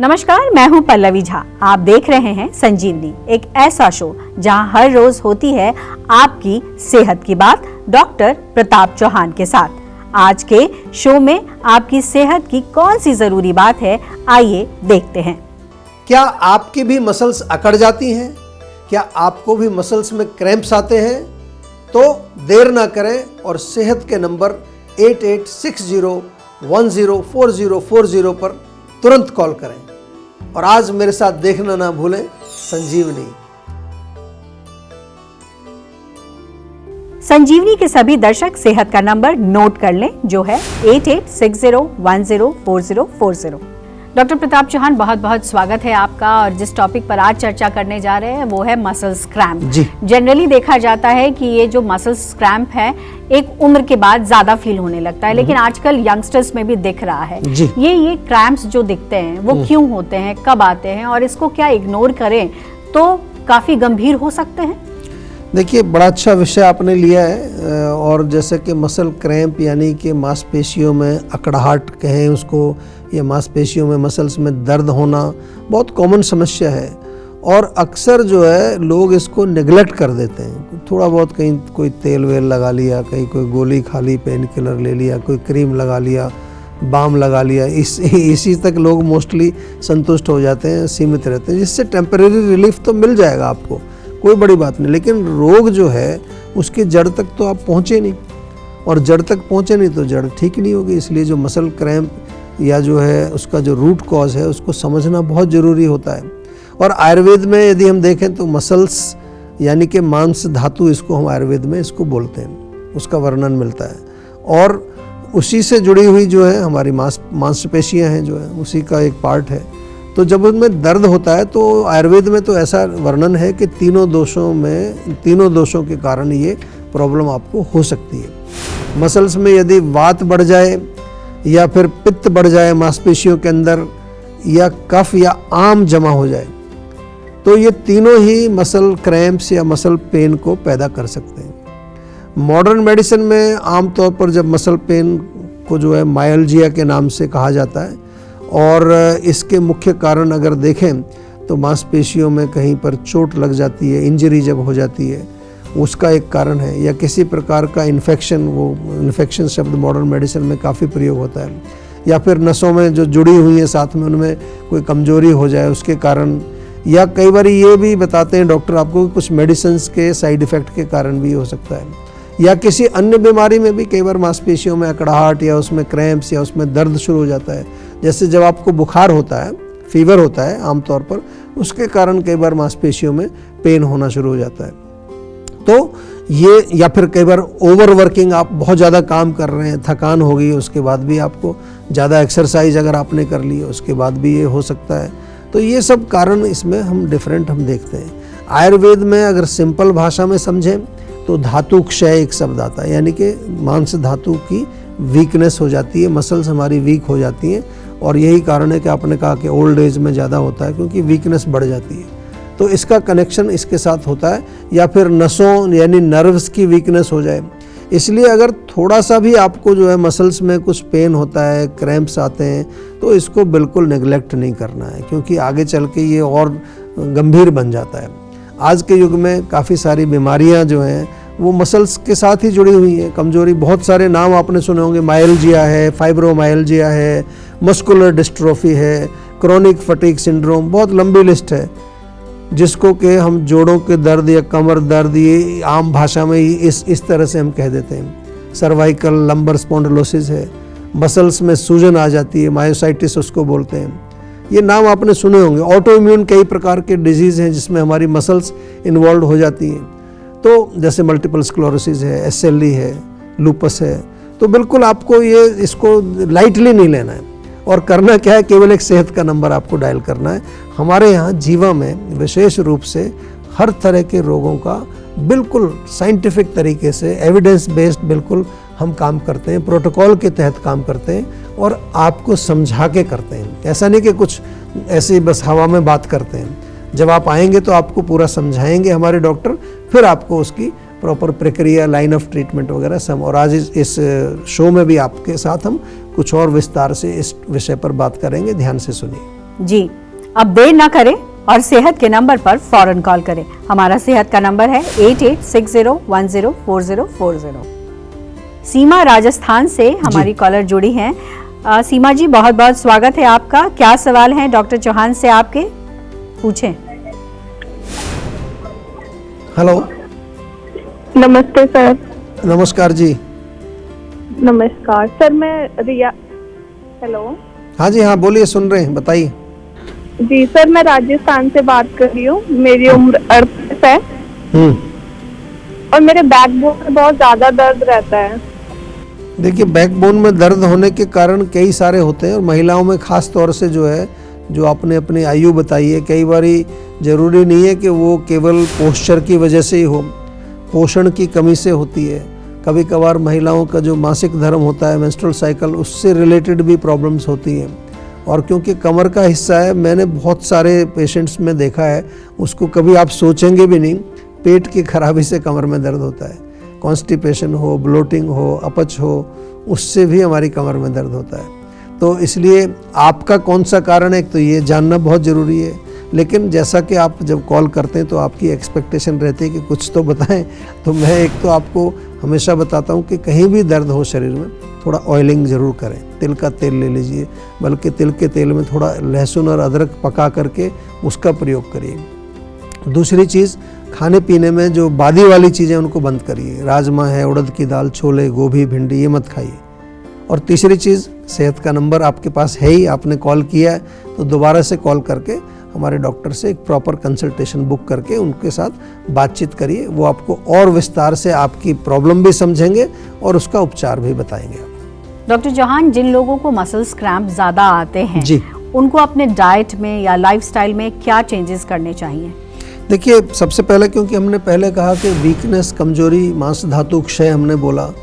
नमस्कार, मैं हूं पल्लवी झा। आप देख रहे हैं संजीवनी, एक ऐसा शो जहां हर रोज होती है आपकी सेहत की बात डॉक्टर प्रताप चौहान के साथ। आज के शो में आपकी सेहत की कौन सी जरूरी बात है, आइए देखते हैं। क्या आपकी भी मसल्स अकड़ जाती हैं? क्या आपको भी मसल्स में क्रैम्प्स आते हैं? तो देर ना करें और सेहत के नंबर 8860104040 पर तुरंत कॉल करें। और आज मेरे साथ देखना ना भूलें संजीवनी। संजीवनी के सभी दर्शक सेहत का नंबर नोट कर लें, जो है 8860104040। डॉक्टर प्रताप चौहान, बहुत बहुत स्वागत है आपका। और जिस टॉपिक पर आज चर्चा करने जा रहे हैं वो है मसल्स क्रैम्प। जनरली देखा जाता है कि ये जो मसल्स क्रैम्प है एक उम्र के बाद ज्यादा फील होने लगता है, लेकिन आजकल यंगस्टर्स में भी दिख रहा है। ये क्रैम्प्स जो दिखते हैं वो क्यों होते हैं, कब आते हैं और इसको क्या इग्नोर करें तो काफी गंभीर हो सकते हैं? देखिए, बड़ा अच्छा विषय आपने लिया है। और जैसे कि मसल क्रैम्प यानी कि मांसपेशियों में अकड़ाहट कहें उसको, या मांसपेशियों में मसल्स में दर्द होना बहुत कॉमन समस्या है। और अक्सर जो है लोग इसको नेग्लेक्ट कर देते हैं। थोड़ा बहुत कहीं कोई तेल वेल लगा लिया, कहीं कोई गोली खा ली, पेन किलर ले लिया, कोई क्रीम लगा लिया, बाम लगा लिया, इसी तक लोग मोस्टली संतुष्ट हो जाते हैं, सीमित रहते हैं, जिससे टेम्परेरी रिलीफ तो मिल जाएगा आपको, कोई बड़ी बात नहीं। लेकिन रोग जो है उसकी जड़ तक तो आप पहुँचे नहीं, और जड़ तक पहुँचे नहीं तो जड़ ठीक नहीं होगी। इसलिए जो मसल क्रैम्प या जो है उसका जो रूट कॉज है उसको समझना बहुत ज़रूरी होता है। और आयुर्वेद में यदि हम देखें तो मसल्स यानी कि मांस धातु, इसको हम आयुर्वेद में इसको बोलते हैं, उसका वर्णन मिलता है। और उसी से जुड़ी हुई जो है हमारी मांसपेशियाँ हैं जो है उसी का एक पार्ट है। तो जब उनमें दर्द होता है तो आयुर्वेद में तो ऐसा वर्णन है कि तीनों दोषों के कारण ये प्रॉब्लम आपको हो सकती है। मसल्स में यदि वात बढ़ जाए या फिर पित्त बढ़ जाए मांसपेशियों के अंदर, या कफ या आम जमा हो जाए, तो ये तीनों ही मसल क्रैम्प्स या मसल पेन को पैदा कर सकते हैं। मॉडर्न मेडिसिन में आमतौर पर जब मसल पेन को जो है मायल्जिया के नाम से कहा जाता है, और इसके मुख्य कारण अगर देखें तो मांसपेशियों में कहीं पर चोट लग जाती है, इंजरी जब हो जाती है उसका एक कारण है, या किसी प्रकार का इन्फेक्शन, वो इन्फेक्शन शब्द मॉडर्न मेडिसिन में काफ़ी प्रयोग होता है, या फिर नसों में जो जुड़ी हुई है साथ में उनमें कोई कमजोरी हो जाए उसके कारण, या कई बार ये भी बताते हैं डॉक्टर आपको कि कुछ मेडिसिन्स के साइड इफ़ेक्ट के कारण भी हो सकता है, या किसी अन्य बीमारी में भी कई बार मांसपेशियों में अकड़ाहट या उसमें क्रैम्प्स या उसमें दर्द शुरू हो जाता है। जैसे जब आपको बुखार होता है, फीवर होता है आमतौर पर, उसके कारण कई बार मांसपेशियों में पेन होना शुरू हो जाता है। तो ये, या फिर कई बार ओवर वर्किंग, आप बहुत ज़्यादा काम कर रहे हैं, थकान हो गई, उसके बाद भी आपको ज़्यादा एक्सरसाइज अगर आपने कर ली उसके बाद भी ये हो सकता है। तो ये सब कारण इसमें हम देखते हैं। आयुर्वेद में अगर सिंपल भाषा में समझें तो धातु क्षय एक शब्द आता है, यानी कि मांस धातु की वीकनेस हो जाती है, मसल्स हमारी वीक हो जाती हैं। और यही कारण है कि आपने कहा कि ओल्ड एज में ज़्यादा होता है क्योंकि वीकनेस बढ़ जाती है, तो इसका कनेक्शन इसके साथ होता है। या फिर नसों यानी नर्व्स की वीकनेस हो जाए। इसलिए अगर थोड़ा सा भी आपको जो है मसल्स में कुछ पेन होता है, क्रैम्प्स आते हैं, तो इसको बिल्कुल नेग्लेक्ट नहीं करना है, क्योंकि आगे चल के ये और गंभीर बन जाता है। आज के युग में काफ़ी सारी बीमारियां जो हैं वो मसल्स के साथ ही जुड़ी हुई हैं। कमजोरी, बहुत सारे नाम आपने सुने होंगे, मायल्जिया है, फाइब्रोमायल्जिया है, मस्कुलर डिस्ट्रोफी है, क्रोनिक फटीग सिंड्रोम, बहुत लंबी लिस्ट है, जिसको कि हम जोड़ों के दर्द या कमर दर्द, ये आम भाषा में इस तरह से हम कह देते हैं। सर्वाइकल लंबर स्पॉन्डिलोसिस है, मसल्स में सूजन आ जाती है, मायोसाइटिस उसको बोलते हैं। ये नाम आपने सुने होंगे। ऑटो इम्यून कई प्रकार के डिजीज़ हैं जिसमें हमारी मसल्स इन्वॉल्व हो जाती हैं, तो जैसे मल्टीपल स्क्लेरोसिस है, SLE है, लूपस है। तो बिल्कुल आपको इसको लाइटली नहीं लेना है, और करना क्या है, केवल एक सेहत का नंबर आपको डायल करना है। हमारे यहाँ जीवा में विशेष रूप से हर तरह के रोगों का बिल्कुल साइंटिफिक तरीके से, एविडेंस बेस्ड बिल्कुल हम काम करते हैं, प्रोटोकॉल के तहत काम करते हैं, और आपको समझा के करते हैं। ऐसा नहीं कि कुछ ऐसे बस हवा में बात करते हैं। जब आप आएंगे तो आपको पूरा समझाएंगे हमारे डॉक्टर, फिर आपको उसकी प्रॉपर प्रक्रिया, लाइन ऑफ ट्रीटमेंट वगैरह सब। और आज इस शो में भी आपके साथ हम कुछ और विस्तार से इस विषय पर बात करेंगे, ध्यान से सुनिए। जी, अब देर ना करें और सेहत के नंबर पर फौरन कॉल करें। हमारा सेहत का नंबर है 8860104040। सीमा राजस्थान से हमारी कॉलर जुड़ी हैं। सीमा जी, बहुत बहुत स्वागत है आपका। क्या सवाल है डॉक्टर चौहान से आपके, पूछें। हेलो, नमस्ते सर। नमस्कार जी। नमस्कार सर, मैं रिया। हेलो। हाँ जी, हाँ बोलिए, सुन रहे हैं, बताइए। जी सर, मैं राजस्थान से बात कर रही हूँ। मेरी उम्र 38 है और मेरे बैकबोन में बहुत ज्यादा दर्द रहता है। देखिए, बैकबोन में दर्द होने के कारण कई सारे होते हैं और महिलाओं में खास तौर से जो है, जो आपने अपनी आयु बताई है, कई बारी जरूरी नहीं है कि वो केवल पोस्चर की वजह से ही हो, पोषण की कमी से होती है। कभी कभार महिलाओं का जो मासिक धर्म होता है, मेंस्ट्रुअल साइकिल, उससे रिलेटेड भी प्रॉब्लम्स होती हैं। और क्योंकि कमर का हिस्सा है, मैंने बहुत सारे पेशेंट्स में देखा है, उसको कभी आप सोचेंगे भी नहीं, पेट की खराबी से कमर में दर्द होता है। कॉन्स्टिपेशन हो, ब्लोटिंग हो, अपच हो, उससे भी हमारी कमर में दर्द होता है। तो इसलिए आपका कौन सा कारण है, एक तो ये जानना बहुत ज़रूरी है। लेकिन जैसा कि आप जब कॉल करते हैं तो आपकी एक्सपेक्टेशन रहती है कि कुछ तो बताएं, तो मैं एक तो आपको हमेशा बताता हूं कि कहीं भी दर्द हो शरीर में, थोड़ा ऑयलिंग ज़रूर करें। तिल का तेल ले लीजिए, बल्कि तिल के तेल में थोड़ा लहसुन और अदरक पका करके उसका प्रयोग करिए। दूसरी चीज़, खाने पीने में जो बादी वाली चीज़ें उनको बंद करिए। राजमा है, उड़द की दाल, छोले, गोभी, भिंडी, ये मत खाइए। और तीसरी चीज़, सेहत का नंबर आपके पास है ही, आपने कॉल किया है तो दोबारा से कॉल करके हमारे डॉक्टर से एक प्रॉपर कंसल्टेशन बुक करके उनके साथ बातचीत करिए। वो आपको और विस्तार से आपकी प्रॉब्लम भी समझेंगे और उसका उपचार भी बताएंगे। डॉक्टर चौहान, जिन लोगों को मसल्स क्रैम्प ज़्यादा आते हैं जी, उनको अपने डाइट में या लाइफस्टाइल में क्या चेंजेस करने चाहिए? देखिए, सबसे पहले, क्योंकि हमने पहले कहा कि वीकनेस, कमजोरी, मांस धातु क्षय हमने बोला,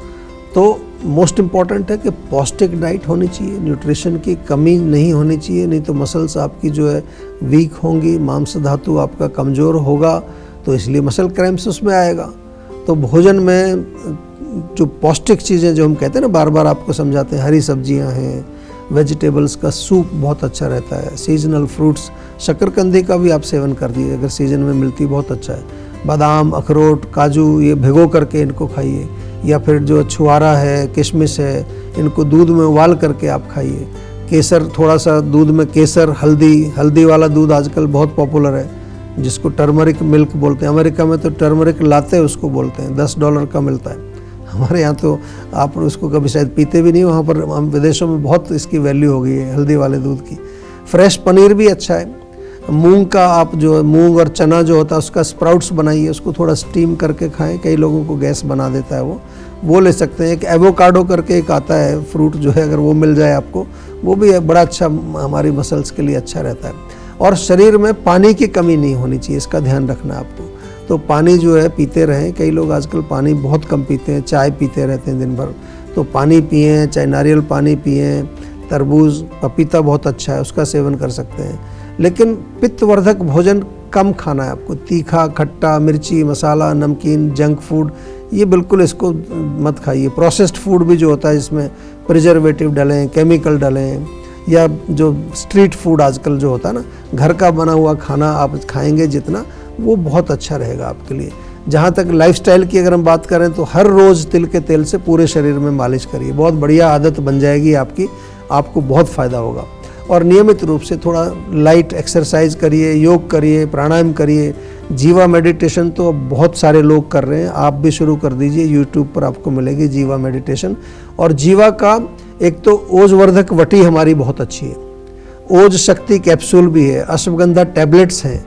तो मोस्ट इम्पॉर्टेंट है कि पौष्टिक डाइट होनी चाहिए, न्यूट्रिशन की कमी नहीं होनी चाहिए, नहीं तो मसल्स आपकी जो है वीक होंगी, मांस धातु आपका कमज़ोर होगा, तो इसलिए मसल क्रैम्प्स उसमें आएगा। तो भोजन में जो पौष्टिक चीज़ें, जो हम कहते हैं ना, बार बार आपको समझाते हैं, हरी सब्जियां हैं, वेजिटेबल्स का सूप बहुत अच्छा रहता है, सीजनल फ्रूट्स, शक्करकंदी का भी आप सेवन कर दीजिए अगर सीजन में मिलती, बहुत अच्छा है। बादाम, अखरोट, काजू, ये भिगो करके इनको खाइए, या फिर जो छुआरा है, किशमिश है, इनको दूध में उबाल करके आप खाइए। केसर, थोड़ा सा दूध में केसर, हल्दी वाला दूध आजकल बहुत पॉपुलर है, जिसको टर्मरिक मिल्क बोलते हैं। अमेरिका में तो टर्मरिक लाते उसको बोलते हैं, $10 का मिलता है। हमारे यहाँ तो आप उसको कभी शायद पीते भी नहीं, वहाँ पर विदेशों में बहुत इसकी वैल्यू हो गई है हल्दी वाले दूध की। फ्रेश पनीर भी अच्छा है। मूंग का, आप जो मूंग और चना जो होता है उसका स्प्राउट्स बनाइए, उसको थोड़ा स्टीम करके खाएं, कई लोगों को गैस बना देता है वो ले सकते हैं। एक एवोकाडो करके एक आता है फ्रूट जो है, अगर वो मिल जाए आपको, वो भी बड़ा अच्छा, हमारी मसल्स के लिए अच्छा रहता है। और शरीर में पानी की कमी नहीं होनी चाहिए, इसका ध्यान रखना है आपको। तो पानी जो है पीते रहें। कई लोग आजकल पानी बहुत कम पीते हैं, चाय पीते रहते हैं दिन भर, तो पानी पिएं, चाहे नारियल पानी पिएं, तरबूज, पपीता बहुत अच्छा है, उसका सेवन कर सकते हैं। लेकिन पित्तवर्धक भोजन कम खाना है आपको। तीखा, खट्टा, मिर्ची, मसाला, नमकीन, जंक फूड, ये बिल्कुल इसको मत खाइए। प्रोसेस्ड फूड भी जो होता है, जिसमें प्रिजर्वेटिव डलें, केमिकल डलें, या जो स्ट्रीट फूड आजकल जो होता है ना, घर का बना हुआ खाना आप खाएंगे जितना, वो बहुत अच्छा रहेगा आपके लिए। जहाँ तक लाइफस्टाइल की अगर हम बात करें, तो हर रोज़ तिल के तेल से पूरे शरीर में मालिश करिए, बहुत बढ़िया आदत बन जाएगी आपकी, आपको बहुत फ़ायदा होगा। और नियमित रूप से थोड़ा लाइट एक्सरसाइज करिए, योग करिए, प्राणायाम करिए। जीवा मेडिटेशन तो अब बहुत सारे लोग कर रहे हैं, आप भी शुरू कर दीजिए, यूट्यूब पर आपको मिलेगी जीवा मेडिटेशन। और जीवा का एक तो ओजवर्धक वटी हमारी बहुत अच्छी है, ओज शक्ति कैप्सूल भी है, अश्वगंधा टैबलेट्स हैं,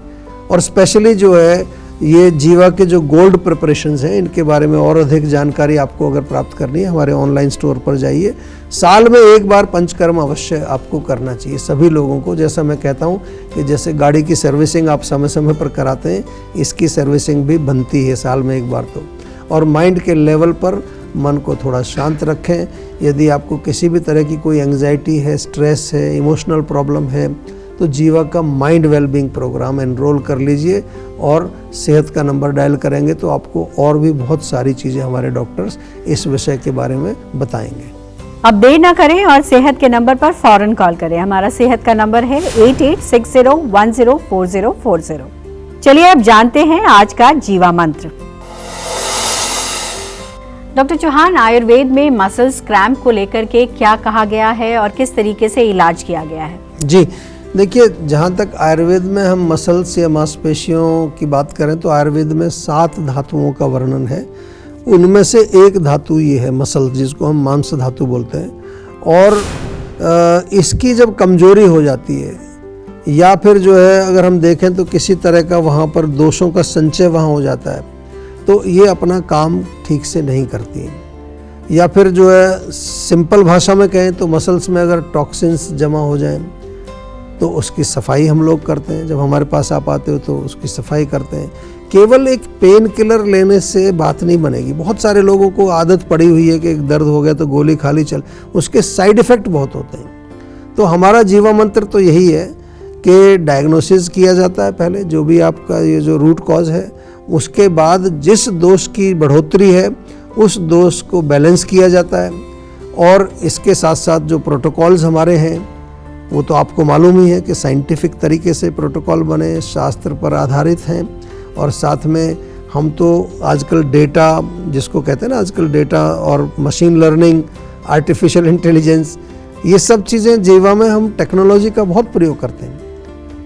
और स्पेशली जो है ये जीवा के जो गोल्ड प्रिपरेशंस हैं, इनके बारे में और अधिक जानकारी आपको अगर प्राप्त करनी है, हमारे ऑनलाइन स्टोर पर जाइए। साल में एक बार पंचकर्म अवश्य आपको करना चाहिए सभी लोगों को। जैसा मैं कहता हूँ कि जैसे गाड़ी की सर्विसिंग आप समय समय पर कराते हैं, इसकी सर्विसिंग भी बनती है साल में एक बार तो। और माइंड के लेवल पर मन को थोड़ा शांत रखें। यदि आपको किसी भी तरह की कोई एंग्जाइटी है, स्ट्रेस है, इमोशनल प्रॉब्लम है, तो जीवा का माइंड वेलबींग प्रोग्राम एनरोल कर लीजिए, और सेहत का नंबर डायल करेंगे तो आपको और भी बहुत सारी चीज़ें हमारे डॉक्टर्स इस विषय के बारे में बताएंगे। अब देर ना करें और सेहत के नंबर पर फौरन कॉल करें। हमारा सेहत का नंबर है 8860104040। चलिए अब जानते हैं आज का जीवा मंत्र। डॉक्टर चौहान, आयुर्वेद में मसल्स क्रैम्प को लेकर के क्या कहा गया है और किस तरीके से इलाज किया गया है? जी देखिए, जहाँ तक आयुर्वेद में हम मसल्स या मांसपेशियों की बात करें तो आयुर्वेद में 7 धातुओं का वर्णन है। उनमें से एक धातु ये है मसल, जिसको हम मांस धातु बोलते हैं। और इसकी जब कमजोरी हो जाती है या फिर जो है अगर हम देखें तो किसी तरह का वहाँ पर दोषों का संचय वहाँ हो जाता है तो ये अपना काम ठीक से नहीं करती है। या फिर जो है सिंपल भाषा में कहें तो मसल्स में अगर टॉक्सिन्स जमा हो जाएं तो उसकी सफाई हम लोग करते हैं। जब हमारे पास आप आते हो तो उसकी सफाई करते हैं। केवल एक पेन किलर लेने से बात नहीं बनेगी। बहुत सारे लोगों को आदत पड़ी हुई है कि एक दर्द हो गया तो गोली खा ली, चल, उसके साइड इफ़ेक्ट बहुत होते हैं। तो हमारा जीवा मंत्र तो यही है कि डायग्नोसिस किया जाता है पहले, जो भी आपका ये जो रूट कॉज है, उसके बाद जिस दोष की बढ़ोतरी है उस दोष को बैलेंस किया जाता है। और इसके साथ साथ जो प्रोटोकॉल्स हमारे हैं वो तो आपको मालूम ही है कि साइंटिफिक तरीके से प्रोटोकॉल बने, शास्त्र पर आधारित हैं। और साथ में हम तो आजकल डेटा, जिसको कहते हैं ना आजकल डेटा और मशीन लर्निंग, आर्टिफिशियल इंटेलिजेंस, ये सब चीज़ें जीवा में हम टेक्नोलॉजी का बहुत प्रयोग करते हैं।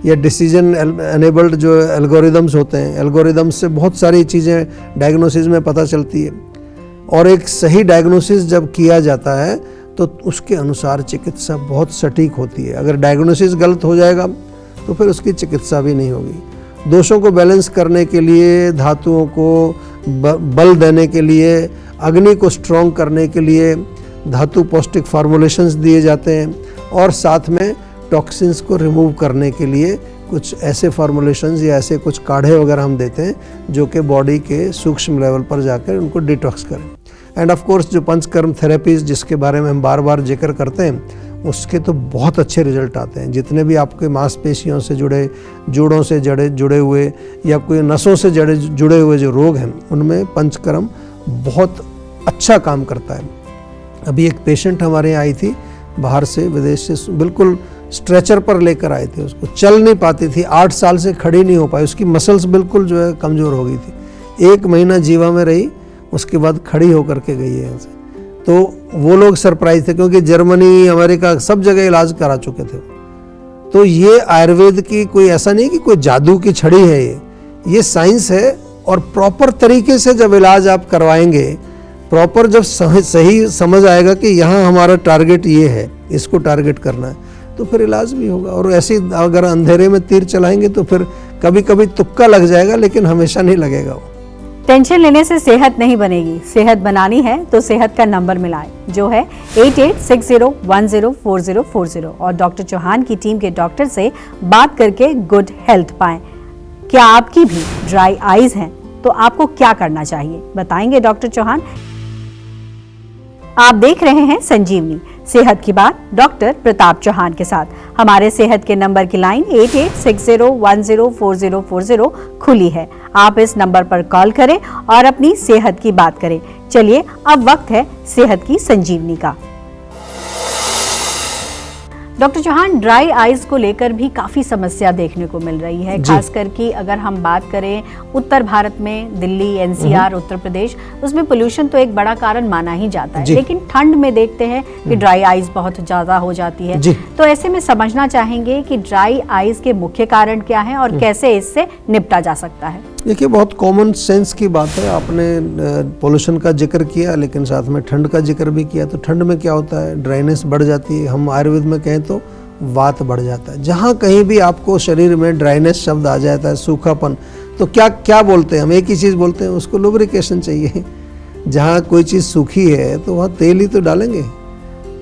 या डिसीजन एनेबल्ड जो एल्गोरिदम्स होते हैं, एल्गोरिदम्स से बहुत सारी चीज़ें डायग्नोसिस में पता चलती है। और एक सही डायग्नोसिस जब किया जाता है तो उसके अनुसार चिकित्सा बहुत सटीक होती है। अगर डायग्नोसिस गलत हो जाएगा तो फिर उसकी चिकित्सा भी नहीं होगी। दोषों को बैलेंस करने के लिए, धातुओं को बल देने के लिए, अग्नि को स्ट्रॉन्ग करने के लिए धातु पौष्टिक फार्मूलेशंस दिए जाते हैं। और साथ में टॉक्सिन्स को रिमूव करने के लिए कुछ ऐसे फार्मूलेशंस या ऐसे कुछ काढ़े वगैरह हम देते हैं जो कि बॉडी के सूक्ष्म लेवल पर जाकर उनको डिटॉक्स करें। एंड ऑफ कोर्स जो पंचकर्म थेरेपीज जिसके बारे में हम बार बार जिक्र करते हैं उसके तो बहुत अच्छे रिजल्ट आते हैं। जितने भी आपके मांसपेशियों से जुड़े, जोड़ों से जुड़े हुए या कोई नसों से जुड़े हुए जो रोग हैं उनमें पंचकर्म बहुत अच्छा काम करता है। अभी एक पेशेंट हमारे यहाँ आई थी बाहर से, विदेश से, बिल्कुल स्ट्रेचर पर लेकर आए थे। उसको चल नहीं पाती थी, 8 साल से खड़ी नहीं हो पाई, उसकी मसल्स बिल्कुल जो है कमज़ोर हो गई थी। 1 महीना जीवा में रही, उसके बाद खड़ी होकर के गई है यहाँ से। तो वो लोग सरप्राइज थे क्योंकि जर्मनी, अमेरिका सब जगह इलाज करा चुके थे। तो ये आयुर्वेद की कोई ऐसा नहीं कि कोई जादू की छड़ी है, ये साइंस है। और प्रॉपर तरीके से जब इलाज आप करवाएंगे, प्रॉपर जब सही समझ आएगा कि यहाँ हमारा टारगेट ये है, इसको टारगेट करना है, तो फिर इलाज भी होगा। और ऐसे अगर अंधेरे में तीर चलाएंगे तो फिर कभी कभी तुक्का लग जाएगा, लेकिन हमेशा नहीं लगेगा वो। टेंशन लेने से सेहत नहीं बनेगी। सेहत बनानी है तो सेहत का नंबर मिलाएं, जो है 8860104040। और डॉक्टर चौहान की टीम के डॉक्टर से बात करके गुड हेल्थ पाएं। क्या आपकी भी ड्राई आईज हैं तो आपको क्या करना चाहिए, बताएंगे डॉक्टर चौहान। आप देख रहे हैं संजीवनी, सेहत की बात डॉक्टर प्रताप चौहान के साथ। हमारे सेहत के नंबर की लाइन 8860104040 खुली है। आप इस नंबर पर कॉल करें और अपनी सेहत की बात करें। चलिए अब वक्त है सेहत की संजीवनी का। डॉक्टर चौहान, ड्राई आईज को लेकर भी काफी समस्या देखने को मिल रही है, खास करके अगर हम बात करें उत्तर भारत में, दिल्ली, एनसीआर, उत्तर प्रदेश, उसमें पोल्यूशन तो एक बड़ा कारण माना ही जाता है। लेकिन ठंड में देखते हैं कि ड्राई आईज बहुत ज्यादा हो जाती है। तो ऐसे में समझना चाहेंगे कि ड्राई आईज के मुख्य कारण क्या हैं और कैसे इससे निपटा जा सकता है। देखिए, बहुत कॉमन सेंस की बात है। आपने पोल्यूशन का जिक्र किया, लेकिन साथ में ठंड का जिक्र भी किया। तो ठंड में क्या होता है, ड्राइनेस बढ़ जाती है। हम आयुर्वेद में कहें तो वात बढ़ जाता है। जहाँ कहीं भी आपको शरीर में ड्राइनेस शब्द आ जाता है, सूखापन, तो क्या बोलते हैं हम? एक ही चीज़ बोलते हैं, उसको लुब्रिकेशन चाहिए। जहाँ कोई चीज़ सूखी है तो वहाँ तेल ही तो डालेंगे।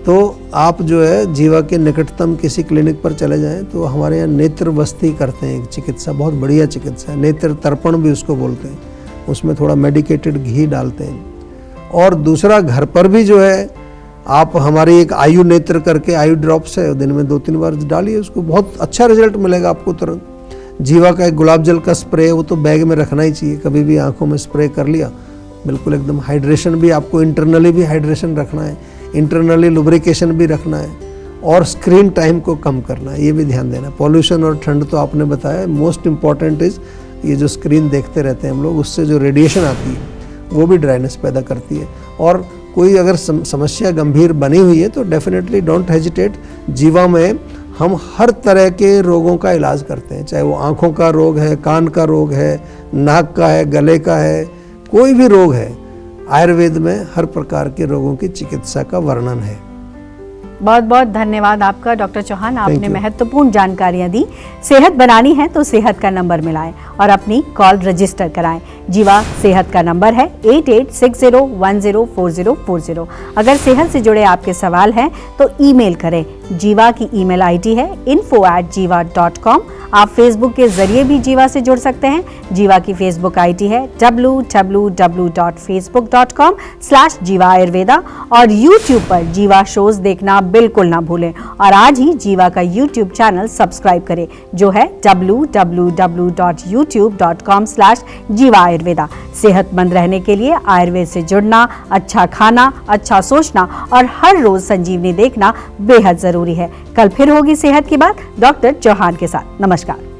तो आप जो है जीवा के निकटतम किसी क्लिनिक पर चले जाएं तो हमारे यहाँ नेत्र बस्ती करते हैं, एक चिकित्सा, बहुत बढ़िया चिकित्सा है, नेत्र तर्पण भी उसको बोलते हैं। उसमें थोड़ा मेडिकेटेड घी डालते हैं। और दूसरा, घर पर भी जो है आप हमारी एक आयु नेत्र करके आयु ड्रॉप्स है, दिन में 2-3 बार डालिए, उसको बहुत अच्छा रिजल्ट मिलेगा आपको तुरंत। जीवा का एक गुलाब जल का स्प्रे है, वो तो बैग में रखना ही चाहिए। कभी भी आंखों में स्प्रे कर लिया, बिल्कुल एकदम हाइड्रेशन भी, आपको इंटरनली भी हाइड्रेशन रखना है। इंटरनली लुब्रिकेशन भी रखना है और स्क्रीन टाइम को कम करना है, ये भी ध्यान देना है। पॉल्यूशन और ठंड तो आपने बताया, मोस्ट इम्पॉर्टेंट इज़ ये जो स्क्रीन देखते रहते हैं हम लोग, उससे जो रेडिएशन आती है वो भी ड्राइनेस पैदा करती है। और कोई अगर समस्या गंभीर बनी हुई है तो डेफिनेटली डोंट हेजिटेट। जीवा में हम हर तरह के रोगों का इलाज करते हैं, चाहे वो आँखों का रोग है, कान का रोग है, नाक का है, गले का है, कोई भी रोग है, आयुर्वेद में हर प्रकार के रोगों की चिकित्सा का वर्णन है। बहुत बहुत धन्यवाद आपका डॉक्टर चौहान, आपने महत्वपूर्ण जानकारियां दी। सेहत बनानी है तो सेहत का नंबर मिलाएं और अपनी कॉल रजिस्टर कराएं। जीवा सेहत का नंबर है 8860104040। अगर सेहत से जुड़े आपके सवाल हैं तो ईमेल करें। जीवा की ईमेल आईडी है info@jiva.com। आप फेसबुक के जरिए भी जीवा से जुड़ सकते हैं। जीवा की फेसबुक आईडी है www.facebook.com/जीवा आयुर्वेदा और यूट्यूब पर जीवा शोज देखना बिल्कुल ना भूलें। और आज ही जीवा का यूट्यूब चैनल सब्सक्राइब करें जो है www.youtube.com/जीवा आयुर्वेदा। सेहतमंद रहने के लिए आयुर्वेद से जुड़ना, अच्छा खाना, अच्छा सोचना और हर रोज संजीवनी देखना बेहद जरूरी है। कल फिर होगी सेहत की बात डॉक्टर चौहान के साथ। नमस्कार।